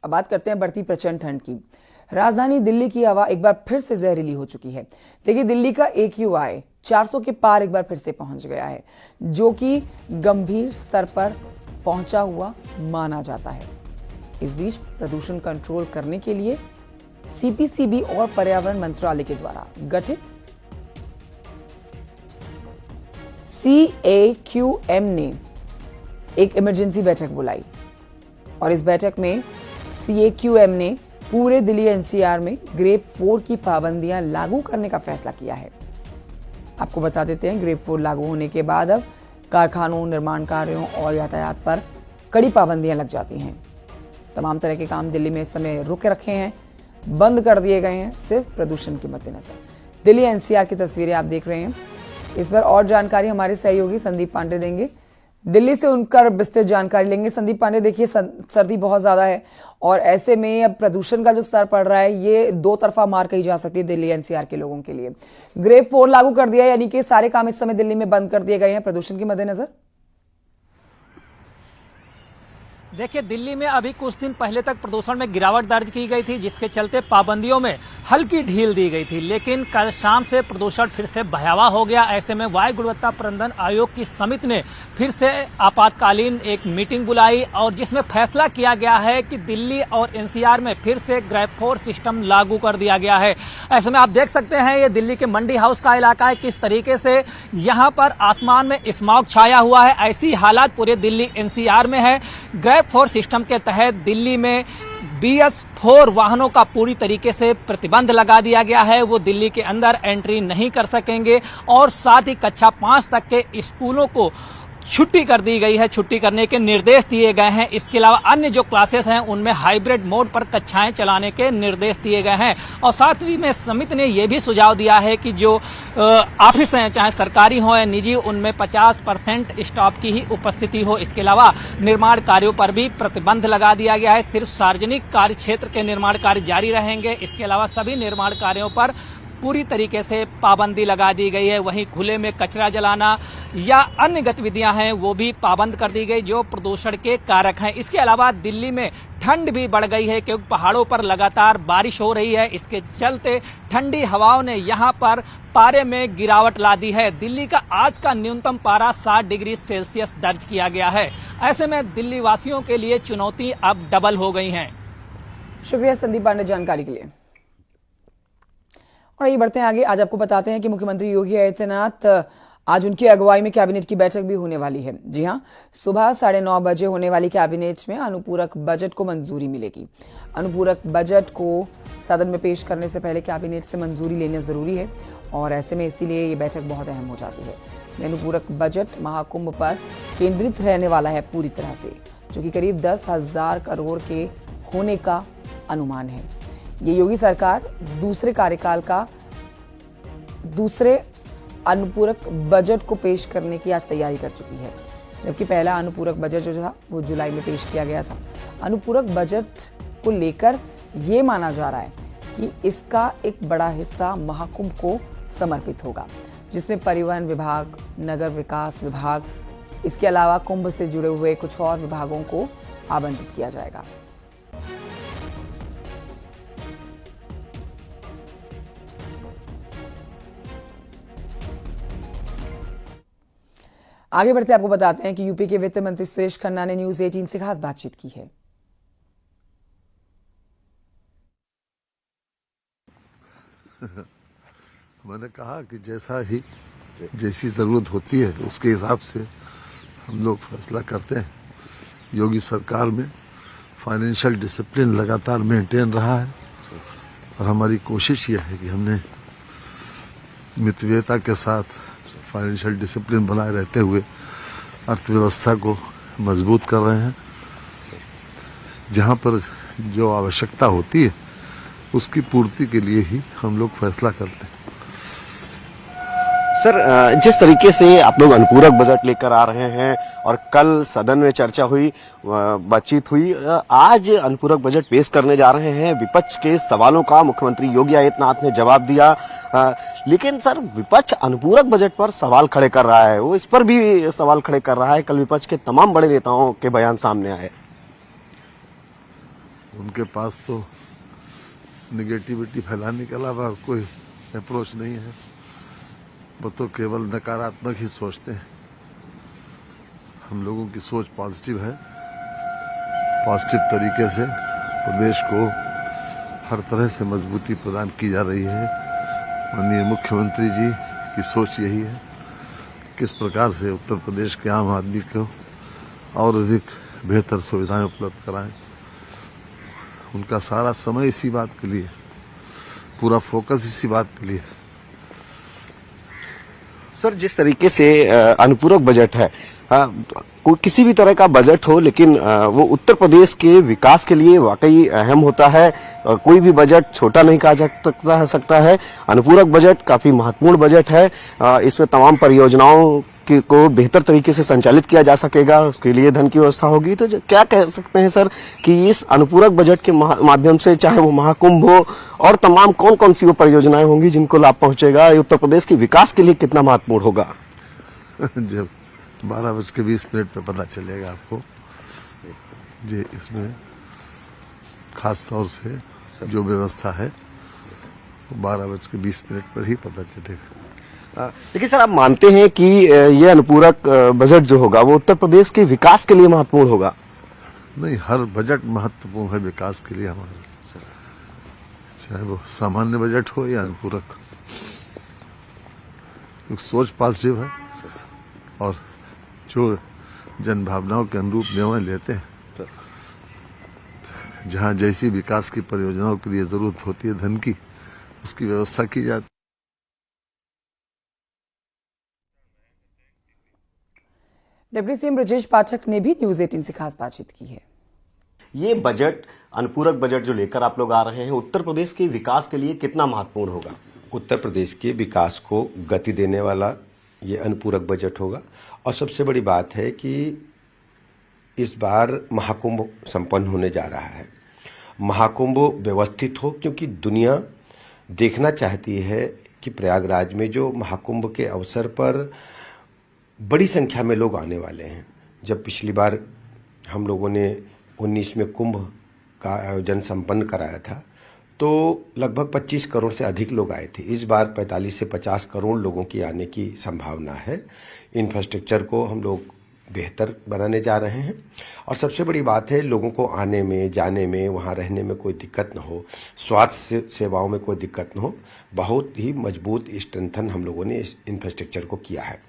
अब बात करते हैं बढ़ती प्रचंड ठंड की। राजधानी दिल्ली की हवा एक बार फिर से जहरीली हो चुकी है। देखिए, दिल्ली का AQI 400 के पार एक बार फिर से पहुंच गया है, जो कि गंभीर स्तर पर पहुंचा हुआ माना जाता है। इस बीच प्रदूषण कंट्रोल करने के लिए CPCB और पर्यावरण मंत्रालय के द्वारा गठित CAQM ने एक इमरजेंसी बैठक बुलाई और इस बैठक में CAQM ने पूरे दिल्ली NCR में ग्रेड 4 की पाबंदियां लागू करने का फैसला किया है। आपको बता देते हैं, ग्रेड 4 लागू होने के बाद अब कारखानों, निर्माण कार्यों और यातायात पर कड़ी पाबंदियां लग जाती हैं। तमाम तरह के काम दिल्ली में इस समय रुक रखे हैं, बंद कर दिए गए हैं, सिर्फ प्रदूषण के मद्देनजर। दिल्ली NCR की तस्वीरें आप देख रहे हैं। इस पर और जानकारी हमारे सहयोगी संदीप पांडे देंगे। दिल्ली से उनका विस्तृत जानकारी लेंगे। संदीप पांडे, देखिए सर्दी बहुत ज्यादा है और ऐसे में अब प्रदूषण का जो स्तर पड़ रहा है, ये दो तरफा मार कही जा सकती है दिल्ली NCR के लोगों के लिए। ग्रेड 4 लागू कर दिया, यानी कि सारे काम इस समय दिल्ली में बंद कर दिए गए हैं प्रदूषण के मद्देनजर। देखिए, दिल्ली में अभी कुछ दिन पहले तक प्रदूषण में गिरावट दर्ज की गई थी, जिसके चलते पाबंदियों में हल्की ढील दी गई थी। लेकिन कल शाम से प्रदूषण फिर से भयावह हो गया। ऐसे में वायु गुणवत्ता प्रबंधन आयोग की समिति ने फिर से आपातकालीन एक मीटिंग बुलाई और जिसमें फैसला किया गया है कि दिल्ली और NCR में फिर से ग्रेड 4 सिस्टम लागू कर दिया गया है। ऐसे में आप देख सकते हैं, ये दिल्ली के मंडी हाउस का इलाका है, किस तरीके से यहाँ पर आसमान में स्मॉग छाया हुआ है। ऐसी हालात पूरे दिल्ली NCR में है। ग्रेड 4 सिस्टम के तहत दिल्ली में BS4 वाहनों का पूरी तरीके से प्रतिबंध लगा दिया गया है। वो दिल्ली के अंदर एंट्री नहीं कर सकेंगे और साथ ही कक्षा 5 तक के स्कूलों को छुट्टी कर दी गई है, छुट्टी करने के निर्देश दिए गए हैं। इसके अलावा अन्य जो क्लासेस हैं उनमें हाइब्रिड मोड पर कक्षाएं चलाने के निर्देश दिए गए हैं। और साथ ही में समिति ने यह भी सुझाव दिया है कि जो ऑफिस हैं, चाहे सरकारी हो या निजी, उनमें 50% स्टाफ की ही उपस्थिति हो। इसके अलावा निर्माण कार्यों पर भी प्रतिबंध लगा दिया गया है। सिर्फ सार्वजनिक कार्य क्षेत्र के निर्माण कार्य जारी रहेंगे। इसके अलावा सभी निर्माण कार्यों पर पूरी तरीके से पाबंदी लगा दी गई है। वहीं खुले में कचरा जलाना या अन्य गतिविधियां हैं वो भी पाबंद कर दी गई, जो प्रदूषण के कारक हैं। इसके अलावा दिल्ली में ठंड भी बढ़ गई है, क्योंकि पहाड़ों पर लगातार बारिश हो रही है। इसके चलते ठंडी हवाओं ने यहां पर पारे में गिरावट ला दी है। दिल्ली का आज का न्यूनतम पारा 7 डिग्री सेल्सियस दर्ज किया गया है। ऐसे में दिल्ली वासियों के लिए चुनौती अब डबल हो गई है। शुक्रिया संदीप पांडे जानकारी के लिए। और ये बढ़ते हैं आगे। आज आपको बताते हैं कि मुख्यमंत्री योगी आदित्यनाथ, आज उनकी अगुवाई में कैबिनेट की बैठक भी होने वाली है। जी हां, सुबह 9:30 बजे होने वाली कैबिनेट में अनुपूरक बजट को मंजूरी मिलेगी। अनुपूरक बजट को सदन में पेश करने से पहले कैबिनेट से मंजूरी लेना जरूरी है और ऐसे में इसीलिए ये बैठक बहुत अहम हो जाती है। अनुपूरक बजट महाकुंभ पर केंद्रित रहने वाला है पूरी तरह से, जो कि करीब 10,000 करोड़ के होने का अनुमान है। ये योगी सरकार दूसरे कार्यकाल का दूसरे अनुपूरक बजट को पेश करने की आज तैयारी कर चुकी है, जबकि पहला अनुपूरक बजट जो था वो जुलाई में पेश किया गया था। अनुपूरक बजट को लेकर ये माना जा रहा है कि इसका एक बड़ा हिस्सा महाकुंभ को समर्पित होगा, जिसमें परिवहन विभाग, नगर विकास विभाग, इसके अलावा कुंभ से जुड़े हुए कुछ और विभागों को आवंटित किया जाएगा। आगे बढ़ते आपको बताते हैं कि यूपी के वित्त मंत्री सुरेश खन्ना ने न्यूज 18 से खास बातचीत की है। मैंने कहा कि जैसी जरूरत होती है उसके हिसाब से हम लोग फैसला करते हैं। योगी सरकार में फाइनेंशियल डिसिप्लिन लगातार मेंटेन रहा है और हमारी कोशिश यह है कि हमने मितव्ययता के साथ फाइनेंशियल डिसिप्लिन बनाए रहते हुए अर्थव्यवस्था को मजबूत कर रहे हैं। जहां पर जो आवश्यकता होती है उसकी पूर्ति के लिए ही हम लोग फैसला करते हैं। सर, जिस तरीके से आप लोग अनुपूरक बजट लेकर आ रहे हैं और कल सदन में चर्चा हुई, बातचीत हुई, आज अनुपूरक बजट पेश करने जा रहे हैं। विपक्ष के सवालों का मुख्यमंत्री योगी आदित्यनाथ ने जवाब दिया, लेकिन सर विपक्ष अनुपूरक बजट पर सवाल खड़े कर रहा है, वो इस पर भी सवाल खड़े कर रहा है। कल विपक्ष के तमाम बड़े नेताओं के बयान सामने आए। उनके पास तो निगेटिविटी फैलाने के अलावा कोई अप्रोच नहीं है। वो तो केवल नकारात्मक ही सोचते हैं। हम लोगों की सोच पॉजिटिव है। पॉजिटिव तरीके से प्रदेश को हर तरह से मजबूती प्रदान की जा रही है। माननीय मुख्यमंत्री जी की सोच यही है कि किस प्रकार से उत्तर प्रदेश के आम आदमी को और अधिक बेहतर सुविधाएं उपलब्ध कराएं। उनका सारा समय इसी बात के लिए, पूरा फोकस इसी बात के लिए। सर, जिस तरीके से अनुपूरक बजट है, कोई किसी भी तरह का बजट हो, लेकिन वो उत्तर प्रदेश के विकास के लिए वाकई अहम होता है। कोई भी बजट छोटा नहीं कहा जा सकता है। अनुपूरक बजट काफी महत्वपूर्ण बजट है। इसमें तमाम परियोजनाओं को बेहतर तरीके से संचालित किया जा सकेगा, उसके लिए धन की व्यवस्था होगी। तो क्या कह सकते हैं सर कि इस अनुपूरक बजट के माध्यम से, चाहे वो महाकुंभ हो और तमाम कौन कौन सी वो परियोजनाएं होंगी जिनको लाभ पहुंचेगा, ये उत्तर प्रदेश के विकास के लिए कितना महत्वपूर्ण होगा? जब 12:20 पे पता चलेगा आपको। जी, इसमें खास तौर से जो व्यवस्था है 12:20 पर ही पता चलेगा। देखिए सर, आप मानते हैं कि ये अनुपूरक बजट जो होगा वो उत्तर प्रदेश के विकास के लिए महत्वपूर्ण होगा? नहीं, हर बजट महत्वपूर्ण है विकास के लिए हमारे, चाहे वो सामान्य बजट हो या अनुपूरक। क्योंकि सोच पॉजिटिव है और जो जन भावनाओं के अनुरूप निर्णय लेते हैं। जहां जैसी विकास की परियोजनाओं के लिए जरूरत होती है धन की, उसकी व्यवस्था की जाती है। डिप्टी सीएम ब्रजेश पाठक ने भी न्यूज 18 से खास बातचीत की है। ये बजट, अनुपूरक बजट जो लेकर आप लोग आ रहे हैं, उत्तर प्रदेश के विकास के लिए कितना महत्वपूर्ण होगा? उत्तर प्रदेश के विकास को गति देने वाला ये अनुपूरक बजट होगा। और सबसे बड़ी बात है कि इस बार महाकुंभ संपन्न होने जा रहा है। महाकुंभ व्यवस्थित हो, क्योंकि दुनिया देखना चाहती है कि प्रयागराज में जो महाकुंभ के अवसर पर बड़ी संख्या में लोग आने वाले हैं। जब पिछली बार हम लोगों ने 19 में कुंभ का आयोजन संपन्न कराया था तो लगभग 25 करोड़ से अधिक लोग आए थे। इस बार 45 से 50 करोड़ लोगों की आने की संभावना है। इंफ्रास्ट्रक्चर को हम लोग बेहतर बनाने जा रहे हैं और सबसे बड़ी बात है, लोगों को आने में, जाने में, वहाँ रहने में कोई दिक्कत न हो, स्वास्थ्य सेवाओं में कोई दिक्कत न हो। बहुत ही मजबूत स्ट्रेंथन हम लोगों ने इस इंफ्रास्ट्रक्चर को किया है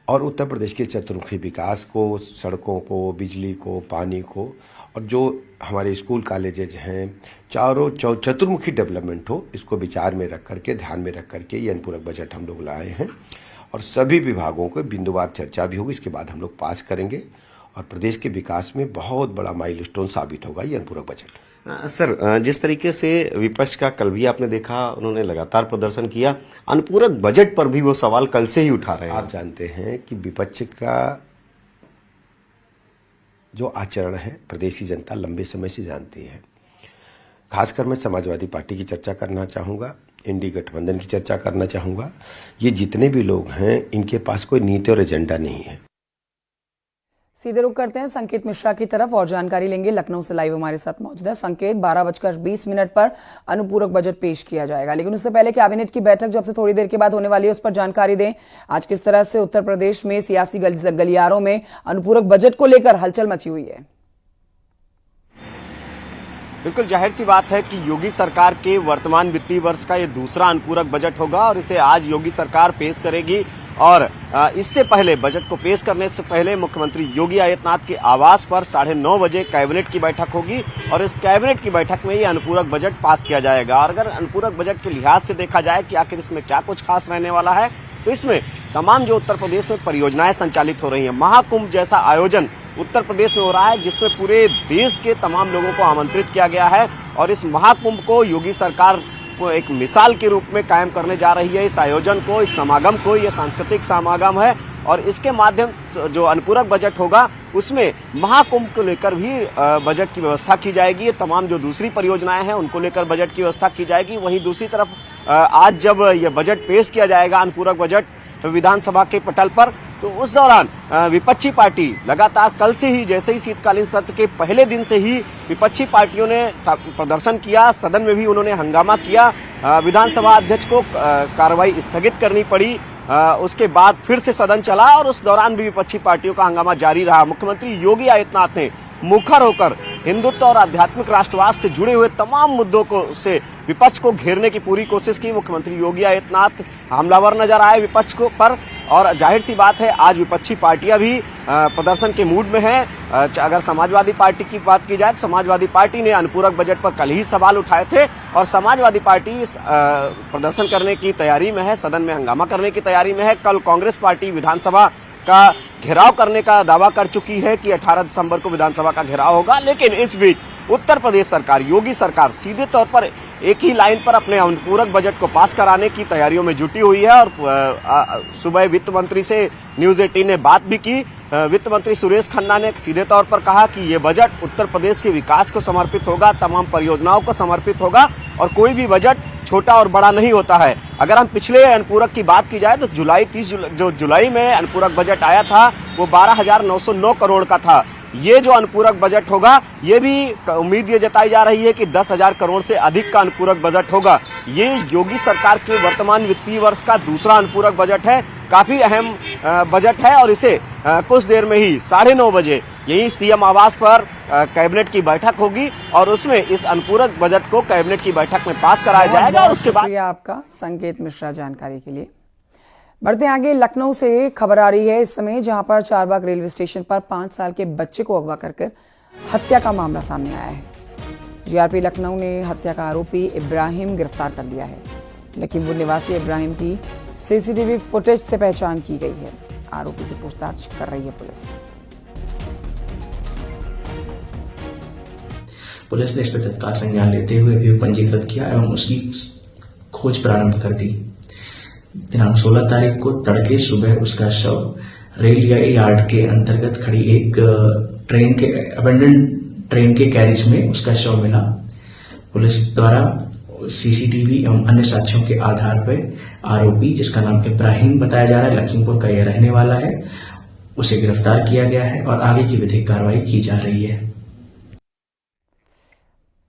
और उत्तर प्रदेश के चतुर्मुखी विकास को, सड़कों को, बिजली को, पानी को और जो हमारे स्कूल कॉलेजेज हैं, चारों चतुर्मुखी डेवलपमेंट हो, इसको विचार में रख करके, ध्यान में रख करके ये अनुपूरक बजट हम लोग लाए हैं और सभी विभागों को बिंदुवार चर्चा भी होगी। इसके बाद हम लोग पास करेंगे और प्रदेश के विकास में बहुत बड़ा माइलस्टोन साबित होगा ये अनुपूरक बजट। सर, जिस तरीके से विपक्ष का कल भी आपने देखा, उन्होंने लगातार प्रदर्शन किया, अनुपूरक बजट पर भी वो सवाल कल से ही उठा रहे हैं। आप जानते हैं कि विपक्ष का जो आचरण है प्रदेशी जनता लंबे समय से जानती है। खासकर मैं समाजवादी पार्टी की चर्चा करना चाहूँगा, इंडी गठबंधन की चर्चा करना चाहूँगा। ये जितने भी लोग हैं, इनके पास कोई नीति और एजेंडा नहीं है। सीधे रुख करते हैं संकेत मिश्रा की तरफ और जानकारी लेंगे। लखनऊ से लाइव हमारे साथ मौजूद है संकेत। 12:20 पर अनुपूरक बजट पेश किया जाएगा, लेकिन उससे पहले कैबिनेट की बैठक जो अब से थोड़ी देर के बाद होने वाली है, उस पर जानकारी दें। आज किस तरह से उत्तर प्रदेश में सियासी गलियारों में अनुपूरक बजट को लेकर हलचल मची हुई है? बिल्कुल जाहिर सी बात है कि योगी सरकार के वर्तमान वित्तीय वर्ष का ये दूसरा अनुपूरक बजट होगा और इसे आज योगी सरकार पेश करेगी। और इससे पहले, बजट को पेश करने से पहले मुख्यमंत्री योगी आदित्यनाथ के आवास पर 9:30 बजे कैबिनेट की बैठक होगी और इस कैबिनेट की बैठक में ये अनुपूरक बजट पास किया जाएगा। और अगर अनुपूरक बजट के लिहाज से देखा जाए कि आखिर इसमें क्या कुछ खास रहने वाला है, तो इसमें तमाम जो उत्तर प्रदेश में परियोजनाएं संचालित हो रही हैं, महाकुंभ जैसा आयोजन उत्तर प्रदेश में हो रहा है जिसमें पूरे देश के तमाम लोगों को आमंत्रित किया गया है और इस महाकुंभ को योगी सरकार को एक मिसाल के रूप में कायम करने जा रही है। इस आयोजन को, इस समागम को, ये सांस्कृतिक समागम है और इसके माध्यम जो अनुपूरक बजट होगा उसमें महाकुंभ को लेकर भी बजट की व्यवस्था की जाएगी। तमाम जो दूसरी परियोजनाएं हैं उनको लेकर बजट की व्यवस्था की जाएगी। वहीं दूसरी तरफ आज जब ये बजट पेश किया जाएगा, अनुपूरक बजट, विधानसभा के पटल पर। तो उस दौरान विपक्षी पार्टी लगातार कल से ही, जैसे ही शीतकालीन सत्र के पहले दिन से ही विपक्षी पार्टियों ने प्रदर्शन किया, सदन में भी उन्होंने हंगामा किया। विधानसभा अध्यक्ष को कार्रवाई स्थगित करनी पड़ी। उसके बाद फिर से सदन चला और उस दौरान भी विपक्षी पार्टियों का हंगामा जारी रहा। मुख्यमंत्री योगी आदित्यनाथ ने मुखर होकर हिंदुत्व और आध्यात्मिक राष्ट्रवाद से जुड़े हुए तमाम मुद्दों को से विपक्ष को घेरने की पूरी कोशिश की। मुख्यमंत्री योगी आदित्यनाथ हमलावर नजर आए विपक्ष को पर, और जाहिर सी बात है आज विपक्षी पार्टियां भी प्रदर्शन के मूड में हैं। अगर समाजवादी पार्टी की बात की जाए तो समाजवादी पार्टी ने अनुपूरक बजट पर कल ही सवाल उठाए थे और समाजवादी पार्टी इस प्रदर्शन करने की तैयारी में है, सदन में हंगामा करने की तैयारी में है। कल कांग्रेस पार्टी विधानसभा का घेराव करने का दावा कर चुकी है कि 18 दिसंबर को विधानसभा का घेराव होगा। लेकिन इस बीच उत्तर प्रदेश सरकार, योगी सरकार सीधे तौर पर एक ही लाइन पर अपने अनुपूरक बजट को पास कराने की तैयारियों में जुटी हुई है। और सुबह वित्त मंत्री से न्यूज 18 ने बात भी की। वित्त मंत्री सुरेश खन्ना ने सीधे तौर पर कहा कि ये बजट उत्तर प्रदेश के विकास को समर्पित होगा, तमाम परियोजनाओं को समर्पित होगा और कोई भी बजट छोटा और बड़ा नहीं होता है। अगर हम पिछले अनुपूरक की बात की जाए तो जुलाई में अनुपूरक बजट आया था वो 12,909 करोड़ का था। ये जो अनुपूरक बजट होगा, ये भी उम्मीद ये जताई जा रही है कि 10,000 करोड़ से अधिक का अनुपूरक बजट होगा। ये योगी सरकार के वर्तमान वित्तीय वर्ष का दूसरा अनुपूरक बजट है, काफी अहम बजट है और इसे कुछ देर में ही 9:30 बजे यही सीएम आवास पर कैबिनेट की बैठक होगी और उसमें इस अनुपूरक बजट को कैबिनेट की बैठक में पास कराया जाएगा। और उसके बाद शुक्रिया आपका संकेत मिश्रा जानकारी के लिए। बढ़ते आगे, लखनऊ से खबर आ रही है इस समय, जहां पर चारबाग रेलवे स्टेशन पर 5 साल के बच्चे को अगवा कर हत्या का मामला सामने आया है। जीआरपी लखनऊ ने हत्या का आरोपी इब्राहिम गिरफ्तार कर लिया है। लखीमपुर निवासी इब्राहिम की सीसीटीवी फुटेज से पहचान की गई है। आरोपी से पूछताछ कर रही है पुलिस। पुलिस ने इस पर तत्काल संज्ञान लेते हुए अभियोग पंजीकृत किया एवं उसकी खोज प्रारंभ कर दी। दिनांक 16 तारीख को तड़के सुबह उसका शव रेल यार्ड के अंतर्गत खड़ी एक अबेंडन ट्रेन के कैरिज में उसका शव मिला। पुलिस द्वारा सीसीटीवी एवं अन्य साक्ष्यों के आधार पर आरोपी, जिसका नाम इब्राहिम बताया जा रहा है, लखीमपुर का यह रहने वाला है, उसे गिरफ्तार किया गया है और आगे की विधिक कार्रवाई की जा रही है।